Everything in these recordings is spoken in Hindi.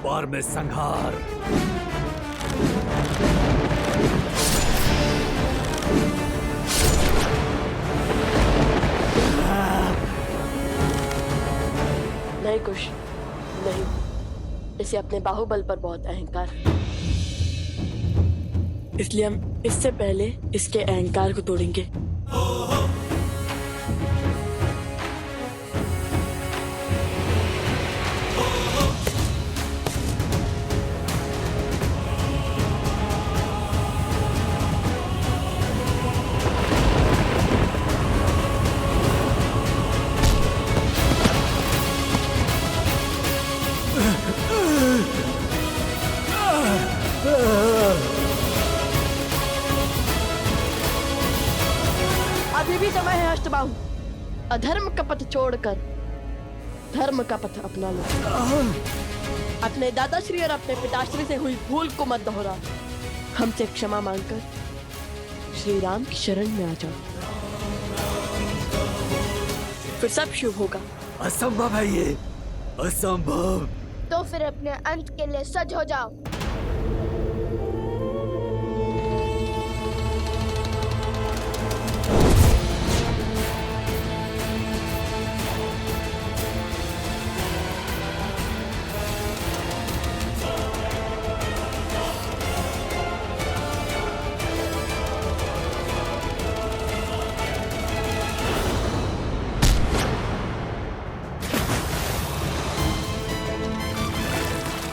बार में संहार। नहीं कुश, नहीं। इसे अपने बाहुबल पर बहुत अहंकार है, इसलिए हम इससे पहले इसके अहंकार को तोड़ेंगे। अभी भी समय है अष्टबाहु, अधर्म का पथ छोड़कर धर्म का पथ अपना लो। अपने दादाश्री और अपने पिताश्री से हुई भूल को मत दोहरा। हमसे क्षमा मांगकर श्री राम की शरण में आ जाओ, फिर सब शुभ होगा। असंभव है ये, असंभव। तो फिर अपने अंत के लिए सज हो जाओ।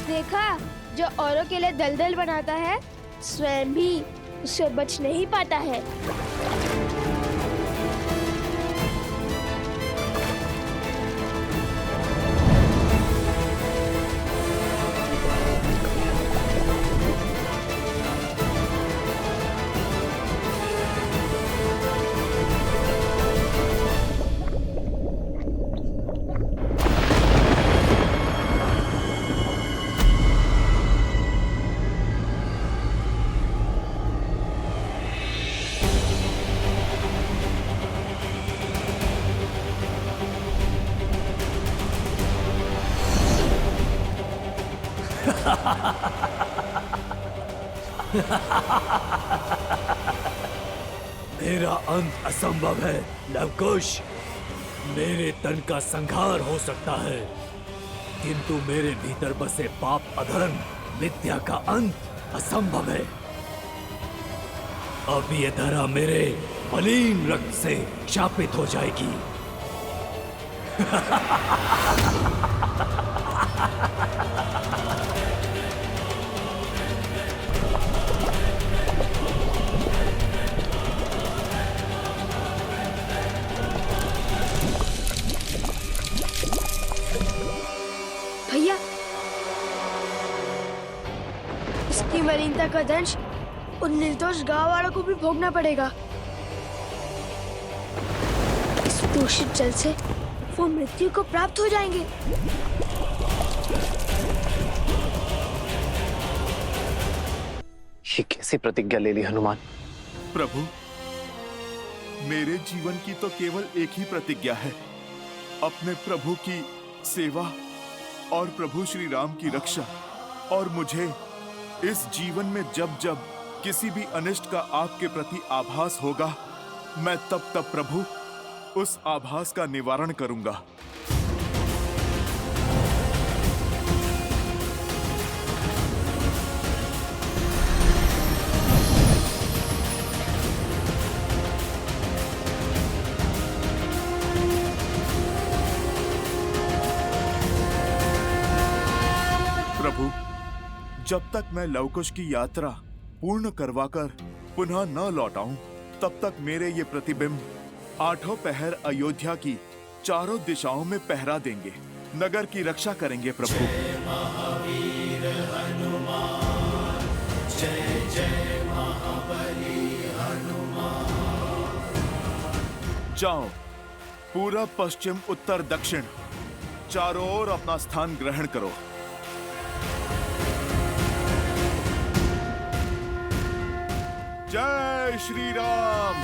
देखा, जो औरों के लिए दलदल बनाता है, स्वयं भी उससे बच नहीं पाता है। मेरा अंत असंभव है लवकुश। मेरे तन का संहार हो सकता है, किंतु मेरे भीतर बसे पाप अधर्म विद्या का अंत असंभव है। अब ये धरा मेरे मलिन रक्त से शापित हो जाएगी। भैया, इसकी मलिनता का दंश उन निर्दोष गांव वालों को भी भोगना पड़ेगा। इस दूषित जल से वो मृत्यु को प्राप्त हो जाएंगे। ये कैसी प्रतिज्ञा ले ली हनुमान? प्रभु, मेरे जीवन की तो केवल एक ही प्रतिज्ञा है, अपने प्रभु की सेवा और प्रभु श्री राम की रक्षा। और मुझे इस जीवन में जब जब किसी भी अनिष्ट का आपके प्रति आभास होगा, मैं तब तब प्रभु उस आभास का निवारण करूंगा। प्रभु, जब तक मैं लवकुश की यात्रा पूर्ण करवाकर पुनः न लौट आऊं, तब तक मेरे ये प्रतिबिंब आठों पहर अयोध्या की चारों दिशाओं में पहरा देंगे, नगर की रक्षा करेंगे। प्रभु, जय महावीर हनुमान, जय जय महाबली हनुमान। जाओ, पूरब पश्चिम उत्तर दक्षिण चारों ओर अपना स्थान ग्रहण करो। जय श्री राम।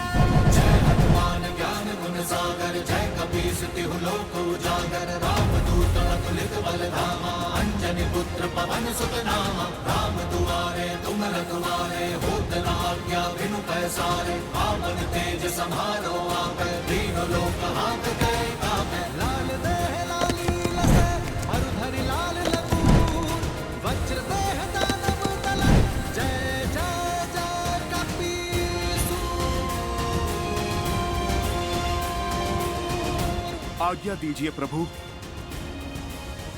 जय हनुमान ज्ञान गुण सागर जय कपीस तिहु लोक उजागर रामदूत अतुलित बल धामा अंजनी पुत्र पवन सुत नामा राम दुआरे तुम रखवारे होत न आज्ञा बिनु पैसारे पावन तेज समारो आपै तीनों लोक हाथ गए कापै लाल देह लाली लसे मरुधरि लाल लकूर वज्र देह दानव दल जय जय जय कपीसु। आज्ञा दीजिए प्रभु,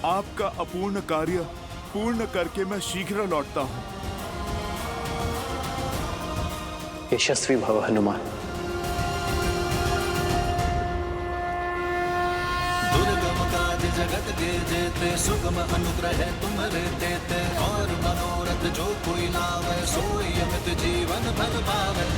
आपका अपूर्ण कार्य पूर्ण करके मैं शीघ्र लौटता हूँ। यशस्वी भव हनुमान। दुर्गम काज जगत के जेते सुगम अनुग्रह तुम्हारे देते और मनोरथ जो कोई लावे सोई अमित जीवन फल पावे।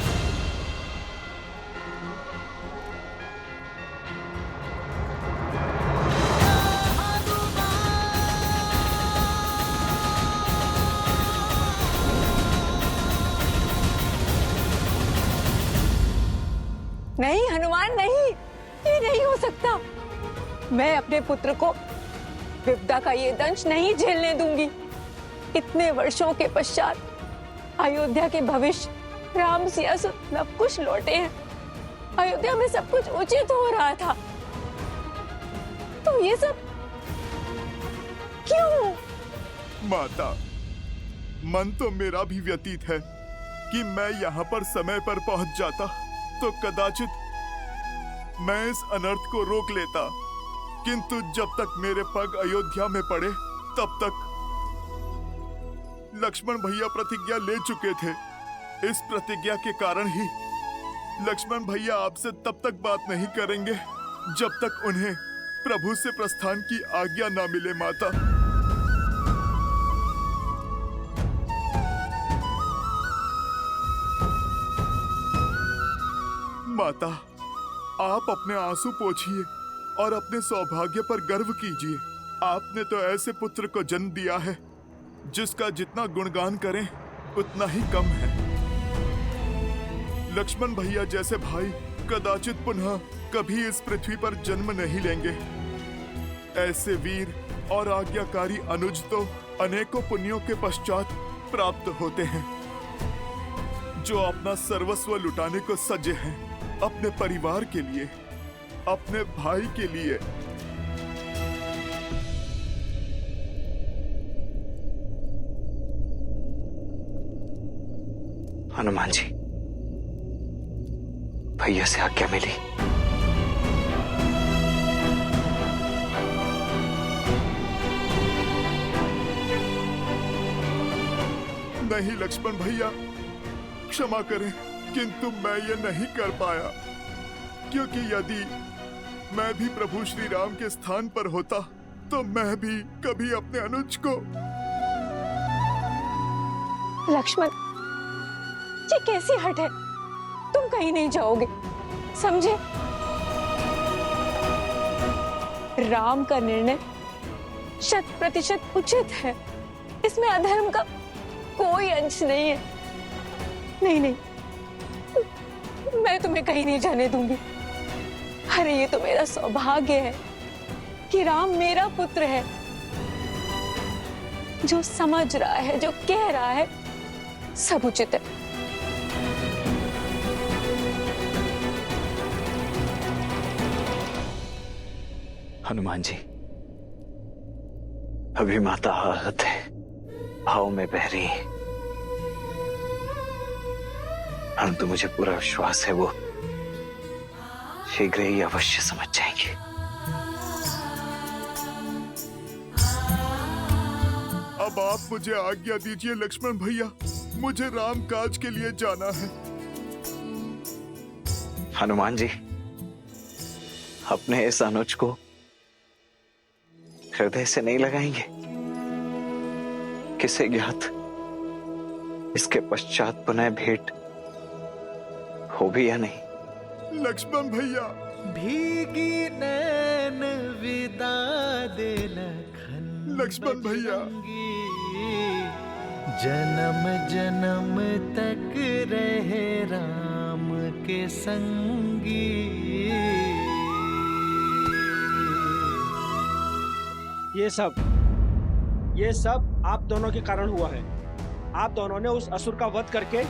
नहीं हनुमान, नहीं, ये नहीं हो सकता। मैं अपने पुत्र को विपदा का ये दंश नहीं झेलने दूंगी। इतने वर्षों के पश्चात अयोध्या के भविष्य राम सिया सुत लवकुश लौटे हैं। अयोध्या में सब कुछ उचित हो रहा था, तो ये सब क्यों? माता, मन तो मेरा भी व्यतीत है कि मैं यहाँ पर समय पर पहुंच जाता तो कदाचित मैं इस अनर्थ को रोक लेता, किंतु जब तक मेरे पग अयोध्या में पड़े तब तक लक्ष्मण भैया प्रतिज्ञा ले चुके थे। इस प्रतिज्ञा के कारण ही लक्ष्मण भैया आपसे तब तक बात नहीं करेंगे जब तक उन्हें प्रभु से प्रस्थान की आज्ञा ना मिले। माता, माता, आप अपने आंसू पोंछिए और अपने सौभाग्य पर गर्व कीजिए। आपने तो ऐसे पुत्र को जन्म दिया है जिसका जितना गुणगान करें उतना ही कम है। लक्ष्मण भैया जैसे भाई कदाचित पुनः कभी इस पृथ्वी पर जन्म नहीं लेंगे। ऐसे वीर और आज्ञाकारी अनुज तो अनेकों पुण्यों के पश्चात प्राप्त होते हैं, जो अपना सर्वस्व लुटाने को सज्जे हैं अपने परिवार के लिए, अपने भाई के लिए। हनुमान जी, भैया से आज्ञा मिली। नहीं लक्ष्मण भैया, क्षमा करें, किंतु मैं ये नहीं कर पाया, क्योंकि यदि मैं भी प्रभु श्री राम के स्थान पर होता तो मैं भी कभी अपने अनुज को। लक्ष्मण, ये कैसी हट है? तुम कहीं नहीं जाओगे, समझे? राम का निर्णय 100% उचित है, इसमें अधर्म का कोई अंश नहीं है। नहीं नहीं, मैं तुम्हें कहीं नहीं जाने दूंगी। अरे ये तो मेरा सौभाग्य है कि राम मेरा पुत्र है, जो समझ रहा है, जो कह रहा है, सब उचित है। हनुमान जी, अभी माता आहत है, भाव में बह रही है, परंतु मुझे पूरा विश्वास है वो शीघ्र ही अवश्य समझ जाएंगे। अब आप मुझे आज्ञा दीजिए लक्ष्मण भैया, मुझे राम काज के लिए जाना है। हनुमान जी, अपने इस अनुज को हृदय से नहीं लगाएंगे? किसे ज्ञात इसके पश्चात पुनः भेंट हो भी या नहीं। लक्ष्मण भैया, भीगी नैन विदा दे लक्ष्मण भैया, जन्म जन्म तक रहे राम के संगी। ये सब आप दोनों के कारण हुआ है। आप दोनों ने उस असुर का वध करके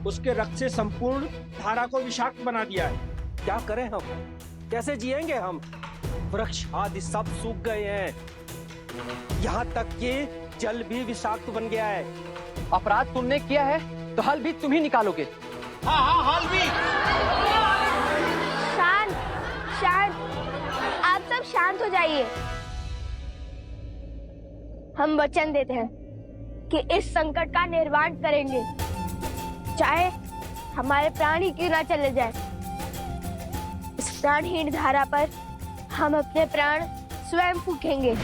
उसके रक्त से संपूर्ण धारा को विषाक्त बना दिया है। क्या करें हम? कैसे जिएंगे हम? वृक्ष आदि सब सूख गए हैं। यहाँ तक कि जल भी विषाक्त बन गया है। अपराध तुमने किया है तो हल भी तुम ही निकालोगे। हाँ हल भी। शांत शांत, आप सब शांत हो जाइए। हम वचन देते हैं कि इस संकट का निर्वाण करेंगे, चाहे हमारे प्राण ही क्यों ना चले जाए। इस प्राणहीन धारा पर हम अपने प्राण स्वयं फूकेंगे।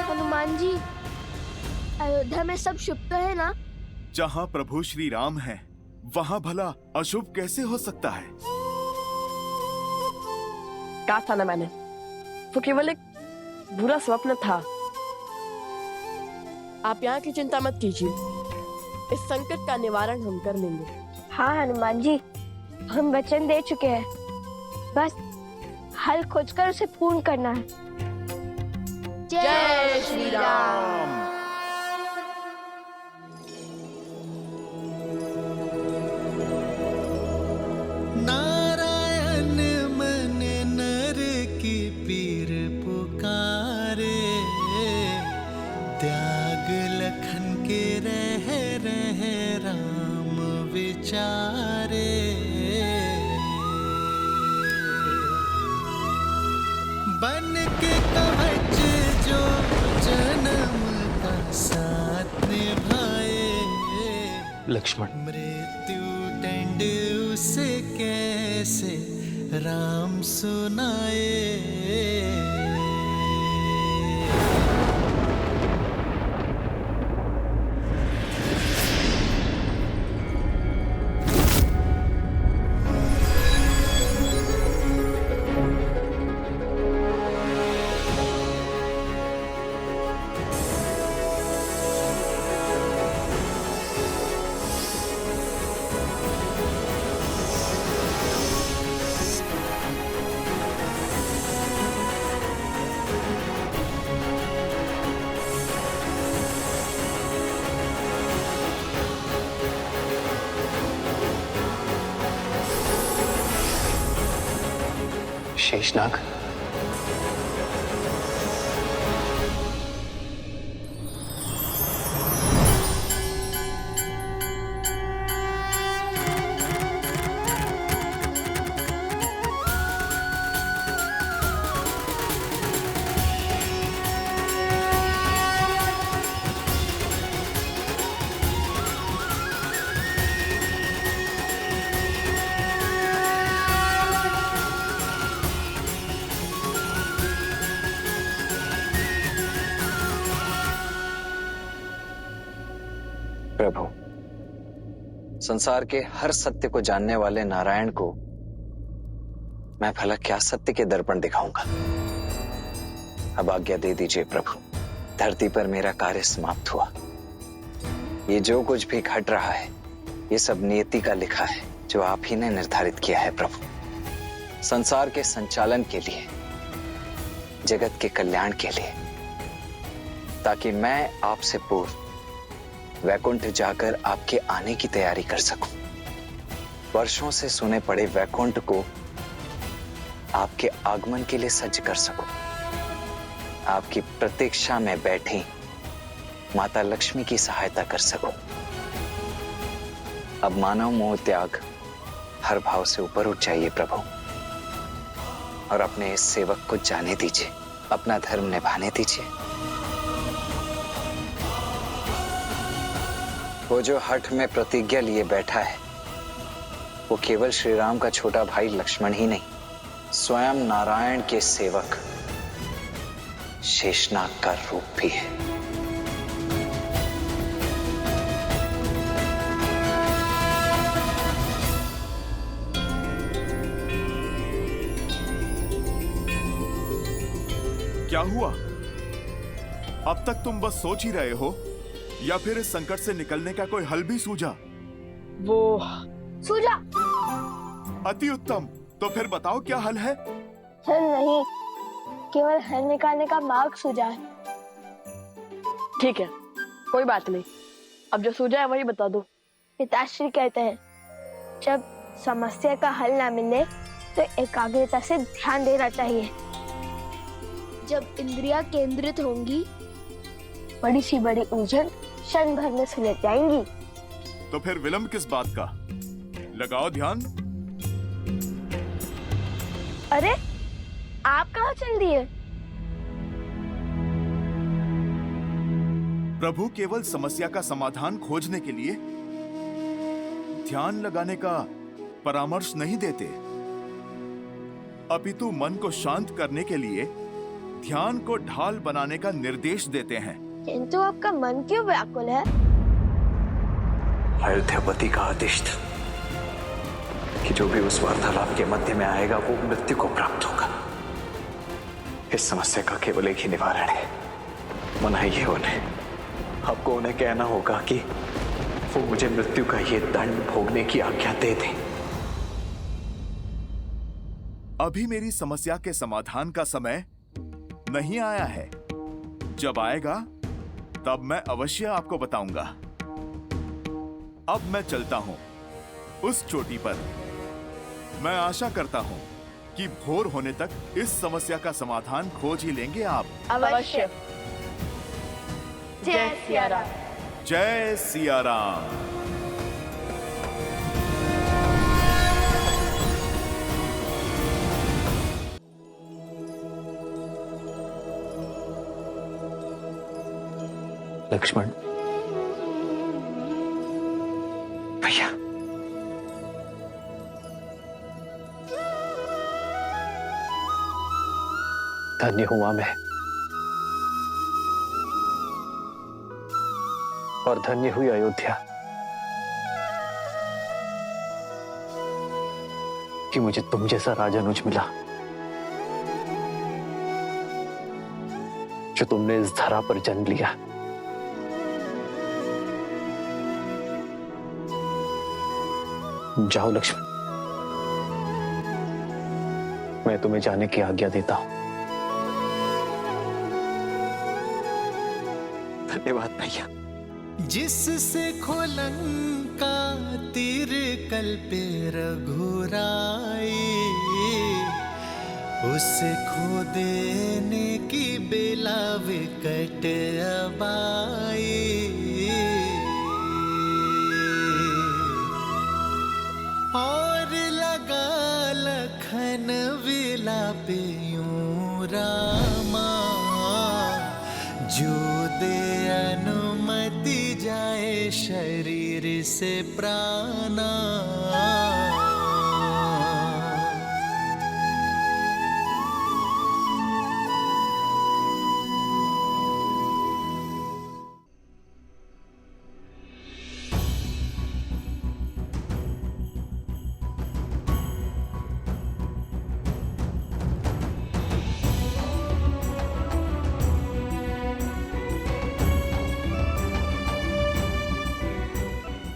हनुमान जी, अयोध्या में सब शुभ तो है ना? जहाँ प्रभु श्री राम है वहाँ भला अशुभ कैसे हो सकता है? कहा था ना मैंने, वो केवल एक बुरा स्वप्न था। आप यहाँ की चिंता मत कीजिए, इस संकट का निवारण हम कर लेंगे। हाँ हनुमान जी, हम वचन दे चुके हैं, बस हल खोजकर उसे पूर्ण करना है। जय श्री राम। नारायण मन नर की पीर पुकारे, त्याग लखन के रह राम विचारे। बन के कवच जो जन्म का साथ निभाए, लक्ष्मण, मृत्यु दंड उसे कैसे राम सुनाए। शेषनाग, प्रभु, संसार के हर सत्य को जानने वाले नारायण को मैं भला क्या सत्य के दर्पण दिखाऊंगा। अब आज्ञा दे दीजिए प्रभु, धरती पर मेरा कार्य समाप्त हुआ। ये जो कुछ भी घट रहा है ये सब नियति का लिखा है, जो आप ही ने निर्धारित किया है प्रभु। संसार के संचालन के लिए, जगत के कल्याण के लिए, ताकि मैं आपसे पूर्व वैकुंठ जाकर आपके आने की तैयारी कर सकूं। वर्षों से सुने पड़े वैकुंठ को आपके आगमन के लिए सज्ज कर सकूं। आपकी प्रतीक्षा में बैठी माता लक्ष्मी की सहायता कर सकूं। अब मानव मोह त्याग हर भाव से ऊपर उठ जाइए प्रभु, और अपने इस सेवक को जाने दीजिए, अपना धर्म निभाने दीजिए। वो जो हठ में प्रतिज्ञा लिए बैठा है वो केवल श्री राम का छोटा भाई लक्ष्मण ही नहीं, स्वयं नारायण के सेवक शेषनाग का रूप भी है। क्या हुआ? अब तक तुम बस सोच ही रहे हो या फिर इस संकट से निकलने का कोई हल भी सूझा? वो सूझा। अति उत्तम। तो फिर बताओ क्या हल है? हल नहीं, केवल हल निकालने का मार्ग सूझा है। ठीक है, कोई बात नहीं, अब जो सूझा है वही बता दो। पिताश्री कहते हैं जब समस्या का हल ना मिले तो एकाग्रता से ध्यान देना चाहिए। जब इंद्रियां केंद्रित होंगी, बड़ी सी बड़ी उलझन क्षण भर में सुलझ जाएंगी। तो फिर विलंब किस बात का? लगाओ ध्यान। अरे आप कहाँ चल दिए? प्रभु केवल समस्या का समाधान खोजने के लिए ध्यान लगाने का परामर्श नहीं देते, अपितु मन को शांत करने के लिए ध्यान को ढाल बनाने का निर्देश देते हैं। किंतु आपका मन क्यों व्याकुल है? अयोध्यापति का आदेश था कि जो भी उस वार्तालाप के मध्य में आएगा वो मृत्यु को प्राप्त होगा। इस समस्या का केवल एक ही निवारण है, मनाइए उन्हें। आपको उन्हें कहना होगा कि वो मुझे मृत्यु का ये दंड भोगने की आज्ञा दे दें। अभी मेरी समस्या के समाधान का समय नहीं आया है। जब आएगा तब मैं अवश्य आपको बताऊंगा। अब मैं चलता हूं उस चोटी पर। मैं आशा करता हूं कि भोर होने तक इस समस्या का समाधान खोज ही लेंगे आप। अवश्य। जय सिया राम। जय सिया राम। लक्ष्मण भैया, धन्य हुआ मैं और धन्य हुई अयोध्या कि मुझे तुम जैसा राजानुज मिला, जो तुमने इस धरा पर जन्म लिया। जाओ लक्ष्मण, मैं तुम्हें जाने की आज्ञा देता हूं। धन्यवाद भैया। जिससे खोलंका तीर कल्पे रघुराई, उससे खो देने की बेला विकट अबाई। और लगा लखन विलापे यूं रामा, जो दे अनुमति जाए शरीर से प्राणा।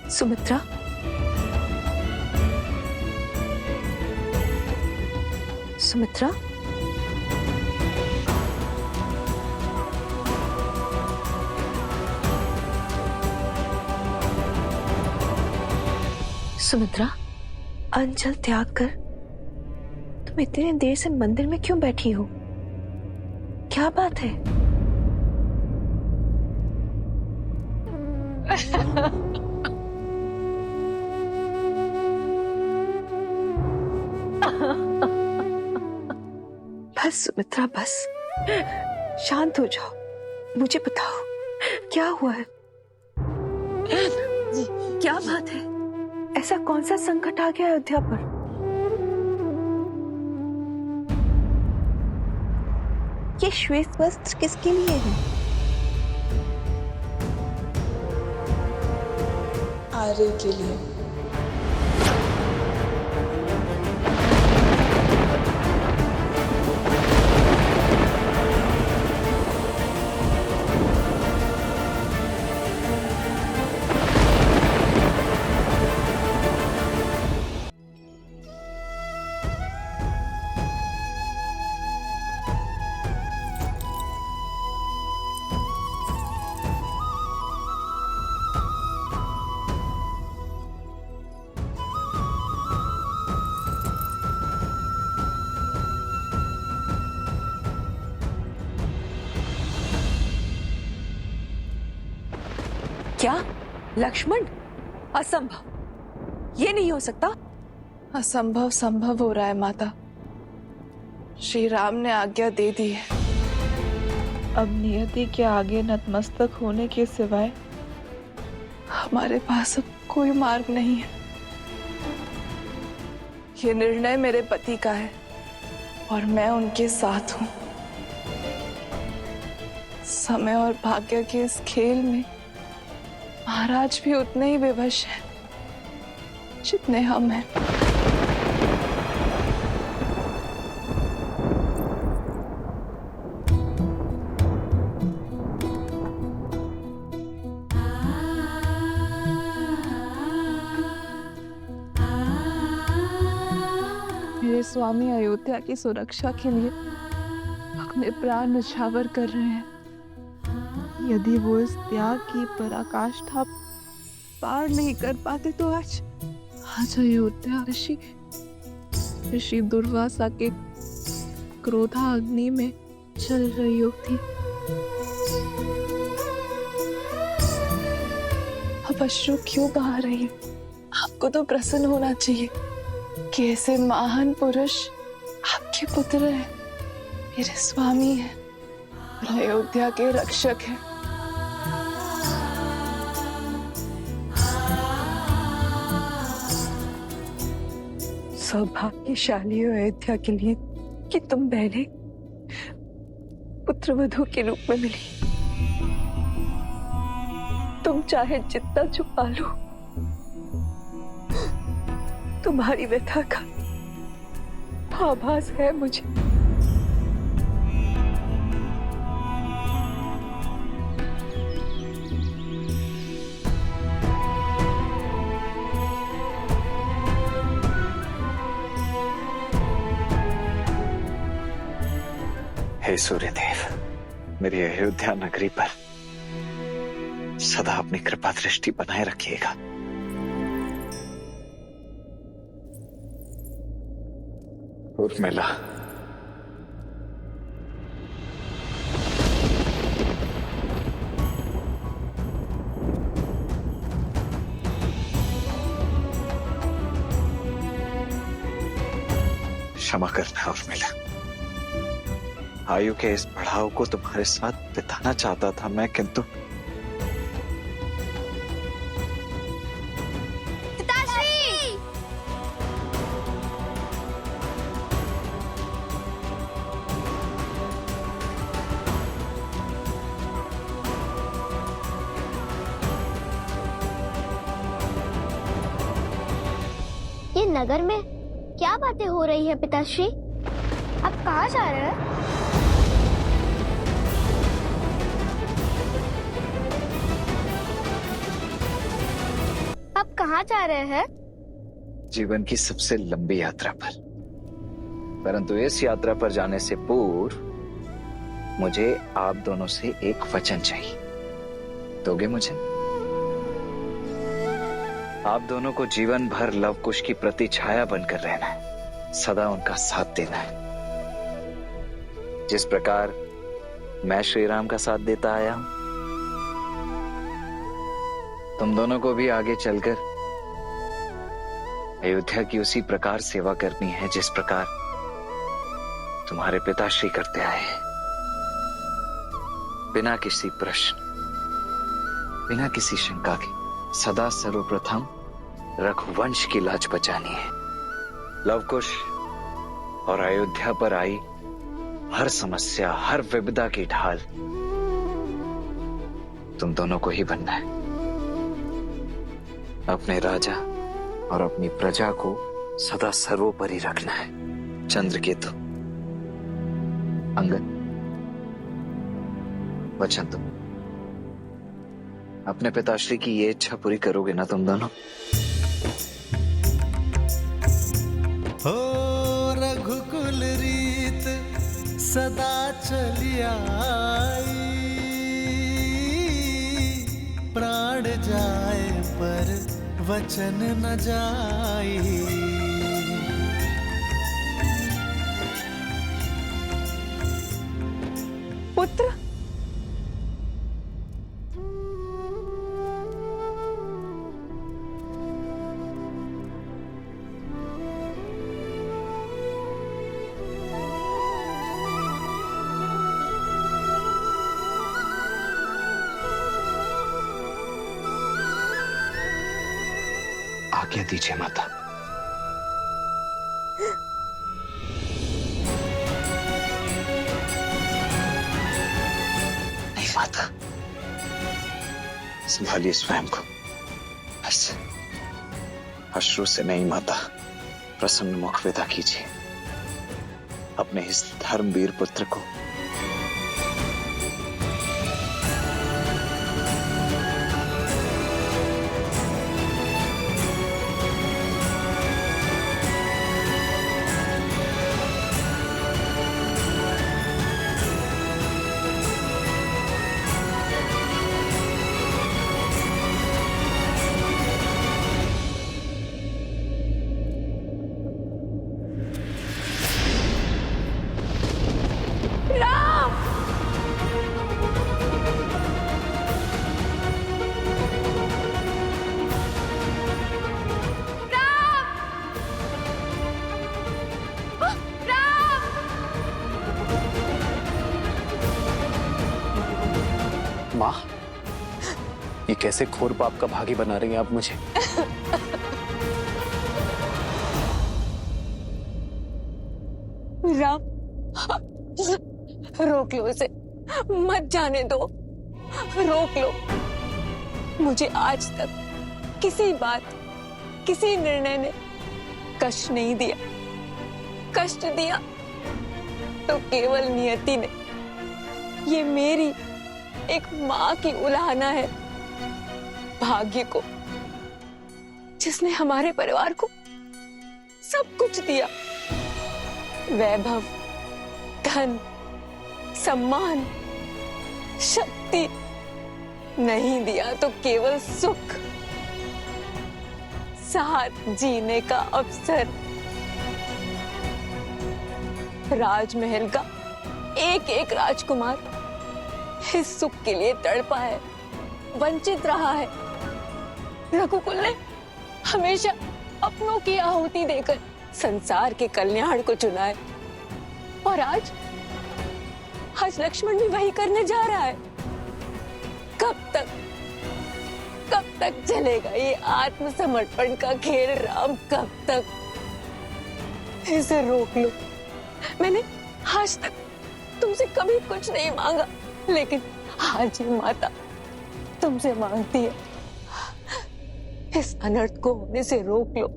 सुमित्रा, सुमित्रा, सुमित्रा, अंजल त्याग कर तुम इतने देर से मंदिर में क्यों बैठी हो? क्या बात है? बस सुमित्रा, बस शांत हो जाओ। मुझे बताओ क्या हुआ है? क्या बात है? ऐसा कौन सा संकट आ गया अयोध्या पर? ये श्वेत वस्त्र किसके लिए है? आर्य के लिए। क्या लक्ष्मण? असंभव, ये नहीं हो सकता। असंभव संभव हो रहा है माता। श्री राम ने आज्ञा दे दी है। अब नियति के आगे नतमस्तक होने के सिवाय हमारे पास अब कोई मार्ग नहीं है। ये निर्णय मेरे पति का है और मैं उनके साथ हूं। समय और भाग्य के इस खेल में महाराज भी उतने ही विवश हैं जितने हम हैं। मेरे स्वामी अयोध्या की सुरक्षा के लिए अपने प्राण न्यौछावर कर रहे हैं। यदि वो इस त्याग की पराकाष्ठा पार नहीं कर पाते तो आज अयोध्या ऋषि दुर्वासा के क्रोधा अग्नि में जल रही होती। अब अश्रु क्यों बहा रही है? आपको तो प्रसन्न होना चाहिए कि ऐसे महान पुरुष आपके पुत्र हैं, मेरे स्वामी हैं और अयोध्या के रक्षक हैं। सौभाग्यशाली हो अयोध्या के लिए कि तुम बहने पुत्रवधू के रूप में मिली। तुम चाहे जितना छुपा लो, तुम्हारी व्यथा का आभास है मुझे। हे सूर्यदेव, मेरी अयोध्या नगरी पर सदा अपनी कृपा दृष्टि बनाए रखिएगा। उर्मिला, क्षमा करना उर्मिला। आयु के इस पड़ाव को तुम्हारे साथ बिताना चाहता था मैं, किंतु ये नगर में क्या बातें हो रही है पिताश्री? आप कहाँ जा रहे हैं? आप कहाँ जा रहे हैं? जीवन की सबसे लंबी यात्रा पर। परंतु इस यात्रा पर जाने से पूर्व मुझे आप दोनों से एक वचन चाहिए। दोगे मुझे? आप दोनों को जीवन भर लव कुश की प्रति छाया बनकर रहना है, सदा उनका साथ देना है। जिस प्रकार मैं श्री राम का साथ देता आया हूं, तुम दोनों को भी आगे चलकर अयोध्या की उसी प्रकार सेवा करनी है जिस प्रकार तुम्हारे पिताश्री करते आए हैं। बिना किसी प्रश्न, बिना किसी शंका के सदा सर्वप्रथम रघुवंश की लाज बचानी है। लवकुश और अयोध्या पर आई हर समस्या, हर विपदा की ढाल तुम दोनों को ही बनना है। अपने राजा और अपनी प्रजा को सदा सर्वोपरि रखना है। चंद्रकेतु, अंगद, वचन तुम अपने पिताश्री की ये इच्छा पूरी करोगे ना तुम दोनों? हो रघुकुल रीत सदा चली आई, प्राण जाए पर वचन न जाई। पुत्र, आज्ञा दीजिए माता। नहीं माता, संभालिए स्वयं को। बस अश्रु से नहीं माता, प्रसन्न मुख विदा कीजिए अपने इस धर्मवीर पुत्र को। माँ, ये कैसे घोर पाप का भागी बना रही हैं आप मुझे? राम, रोक लो इसे, मत जाने दो, रोक लो। मुझे आज तक किसी बात, किसी निर्णय ने कष्ट नहीं दिया। कष्ट दिया तो केवल नियति ने। ये मेरी एक माँ की उलाहना है भाग्य को, जिसने हमारे परिवार को सब कुछ दिया। वैभव, धन, सम्मान, शक्ति नहीं दिया तो केवल सुख, साथ जीने का अवसर। राजमहल का एक एक राजकुमार इस सुख के लिए तड़पा है, वंचित रहा है। रघुकुल ने हमेशा अपनों की आहुति देकर संसार के कल्याण को चुना है, और आज लक्ष्मण भी वही करने जा रहा है। कब तक चलेगा ये आत्मसमर्पण का खेल राम? कब तक? इसे रोक लो। मैंने आज तक तुमसे कभी कुछ नहीं मांगा, लेकिन आज ये माता तुमसे मांगती है, इस अनर्थ को होने से रोक लो।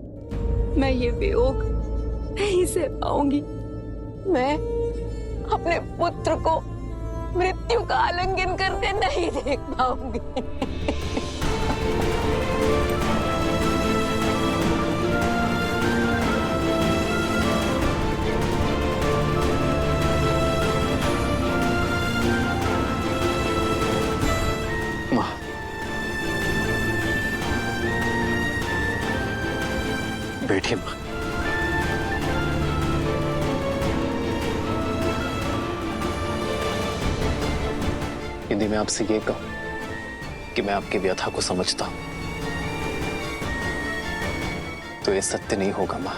मैं ये वियोग नहीं सह पाऊंगी। मैं अपने पुत्र को मृत्यु का आलिंगन करते नहीं देख पाऊंगी। माँ, बैठिए माँ। यदि मैं आपसे ये कहूं कि मैं आपकी व्यथा को समझता हूं, तो ये सत्य नहीं होगा मां।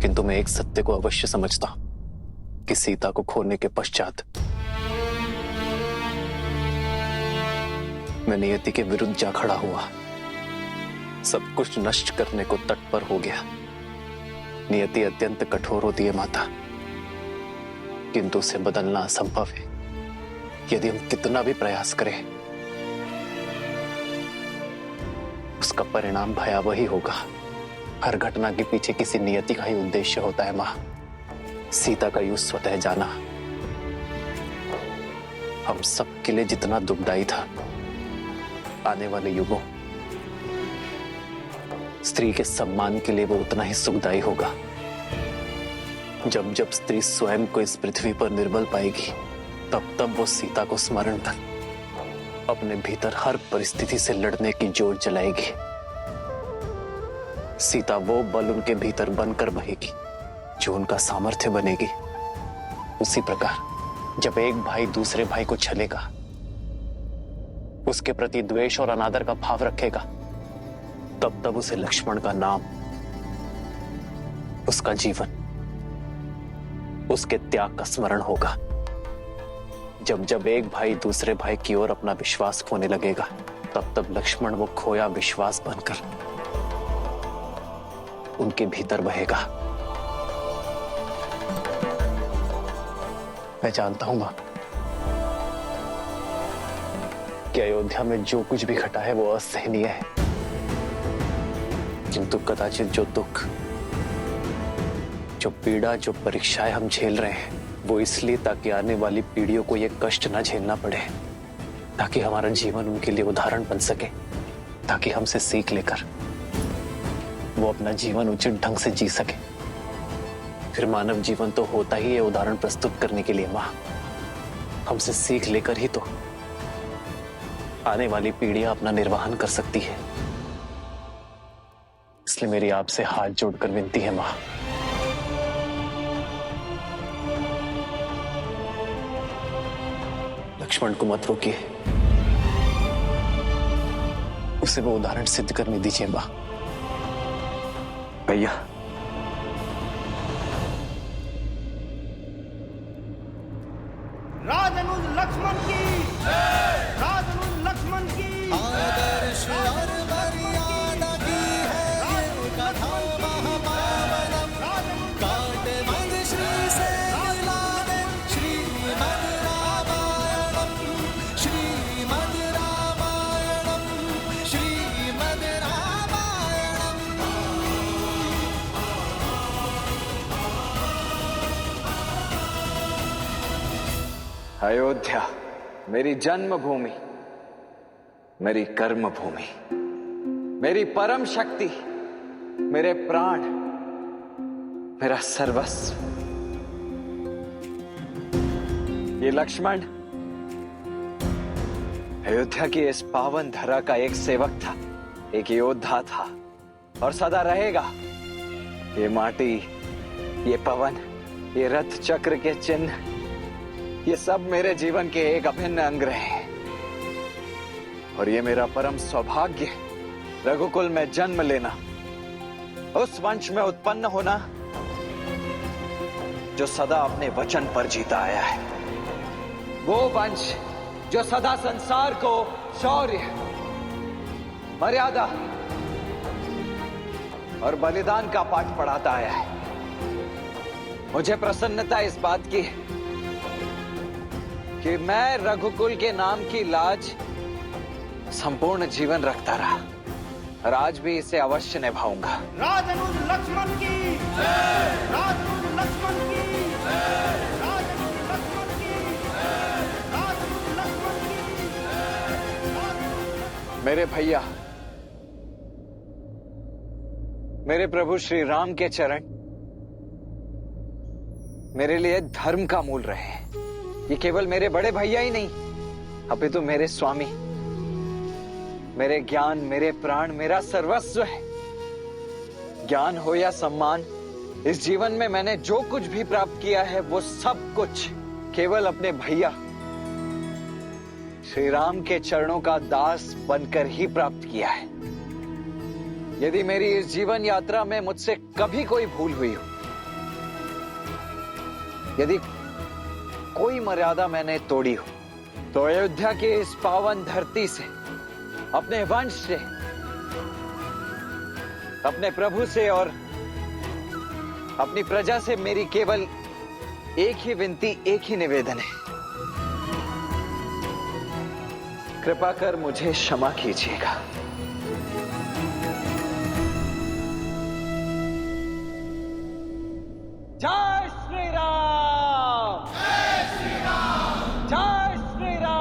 किंतु मैं एक सत्य को अवश्य समझता हूं कि सीता को खोने के पश्चात मैं नियति के विरुद्ध जा खड़ा हुआ, सब कुछ नष्ट करने को तत्पर हो गया। नियति अत्यंत कठोर होती है माता, किंतु उसे बदलना असंभव है। यदि हम कितना भी प्रयास करें, उसका परिणाम भयावह ही होगा। हर घटना के पीछे किसी नियति का ही उद्देश्य होता है मां। सीता का युग स्वतः जाना हम सब के लिए जितना दुखदायी था, आने वाले युगों स्त्री के सम्मान के लिए वो उतना ही सुखदायी होगा। जब जब स्त्री स्वयं को इस पृथ्वी पर निर्बल पाएगी, तब तब वो सीता को स्मरण कर अपने भीतर हर परिस्थिति से लड़ने की जोर जलाएगी। सीता वो बल उनके भीतर बनकर बहेगी जो उनका सामर्थ्य बनेगी। उसी प्रकार जब एक भाई दूसरे भाई को छलेगा, उसके प्रति द्वेष और अनादर का भाव रखेगा, तब तब उसे लक्ष्मण का नाम, उसका जीवन, उसके त्याग का स्मरण होगा। जब जब एक भाई दूसरे भाई की ओर अपना विश्वास खोने लगेगा, तब तब लक्ष्मण वो खोया विश्वास बनकर उनके भीतर बहेगा। मैं जानता हूं मां कि अयोध्या में जो कुछ भी घटा है वो असहनीय है, किंतु कदाचित जो दुख, जो पीड़ा, जो परीक्षाएं हम झेल रहे हैं वो इसलिए ताकि आने वाली पीढ़ियों को ये कष्ट ना झेलना पड़े, ताकि हमारा जीवन उनके लिए उदाहरण बन सके, ताकि हमसे सीख लेकर वो अपना जीवन उचित ढंग से जी सके। फिर मानव जीवन तो होता ही है उदाहरण प्रस्तुत करने के लिए मां। हमसे सीख लेकर ही तो आने वाली पीढ़ियां अपना निर्वहन कर सकती है। इसलिए मेरी आपसे हाथ जोड़कर विनती है मां, लक्ष्मण को मत रोकिए, उसे वो उदाहरण सिद्ध करने दीजिए मां। भैया, राजनुज लक्ष्मण की, राजनुज लक्ष्मण की आदर्श और मर्यादा की है ये कथा महापावनम। काटे मद श्री से मिलावे श्रीमद् रामायणम, श्रीमद् रामायणम, श्रीमद् रामायणम। अयोध्या मेरी जन्मभूमि, मेरी कर्म भूमि, मेरी परम शक्ति, मेरे प्राण, मेरा सर्वस्व। ये लक्ष्मण अयोध्या की इस पावन धरा का एक सेवक था, एक योद्धा था और सदा रहेगा। ये माटी, ये पवन, ये रथ चक्र के चिन्ह, ये सब मेरे जीवन के एक अभिन्न अंग रहे हैं। और ये मेरा परम सौभाग्य, रघुकुल में जन्म लेना, उस वंश में उत्पन्न होना जो सदा अपने वचन पर जीता आया है। वो वंश जो सदा संसार को शौर्य, मर्यादा और बलिदान का पाठ पढ़ाता आया है। मुझे प्रसन्नता इस बात की कि मैं रघुकुल के नाम की लाज संपूर्ण जीवन रखता रहा और आज भी इसे अवश्य निभाऊंगा। राजनुज लक्ष्मण की, राजनुज लक्ष्मण की, राजनुज लक्ष्मण की, राजनुज लक्ष्मण की। मेरे भैया, मेरे प्रभु श्री राम के चरण मेरे लिए धर्म का मूल रहे हैं। ये केवल मेरे बड़े भैया ही नहीं, अपितु मेरे स्वामी, मेरे ज्ञान, मेरे प्राण, मेरा सर्वस्व है। ज्ञान हो या सम्मान, इस जीवन में मैंने जो कुछ भी प्राप्त किया है वो सब कुछ केवल अपने भैया श्री राम के चरणों का दास बनकर ही प्राप्त किया है। यदि मेरी इस जीवन यात्रा में मुझसे कभी कोई भूल हुई हो, यदि कोई मर्यादा मैंने तोड़ी हो, तो अयोध्या की इस पावन धरती से, अपने वंश से, अपने प्रभु से और अपनी प्रजा से मेरी केवल एक ही विनती, एक ही निवेदन है। कृपा कर मुझे क्षमा कीजिएगा। जय श्री राम, जय श्री राम, जय श्री राम।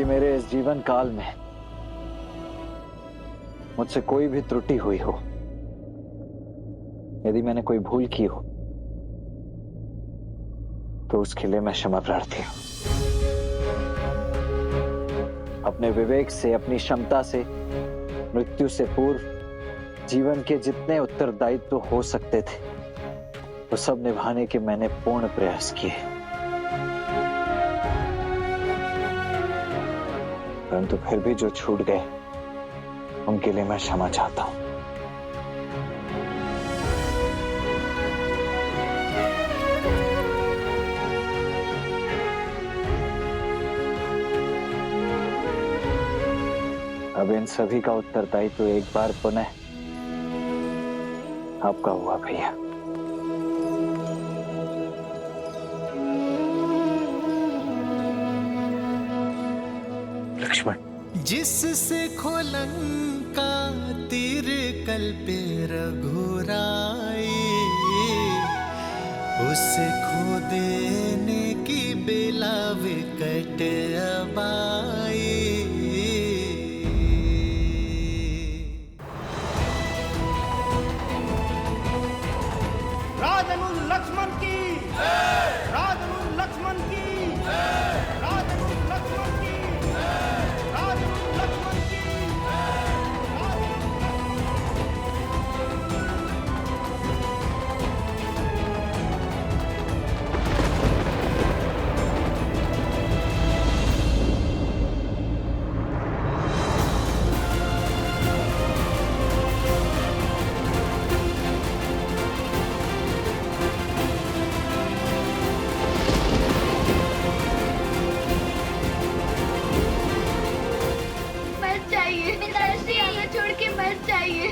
यदि मेरे इस जीवन काल में मुझसे कोई भी त्रुटि हुई हो, यदि मैंने कोई भूल की हो, तो उसके लिए मैं क्षमा प्रार्थी हूं। अपने विवेक से, अपनी क्षमता से, मृत्यु से पूर्व जीवन के जितने उत्तरदायित्व हो सकते थे, वो सब निभाने के मैंने पूर्ण प्रयास किए, परंतु फिर भी जो छूट गए उनके लिए मैं क्षमा चाहता हूं। अब इन सभी का उत्तरदायित्व तो एक बार पुनः आपका हुआ भैया। लक्ष्मण, जिससे खोलंका तीर कल्पे रघुराई, उसे खो देने की बेला विकट अबाई। राजनुज लक्ष्मण की, राजनुज लक्ष्मण की, राजनुज लक्ष्मण की, राजनुज लक्ष्मण की। मर जाइए पिताश्री, हमें छोड़ के मर जाइए।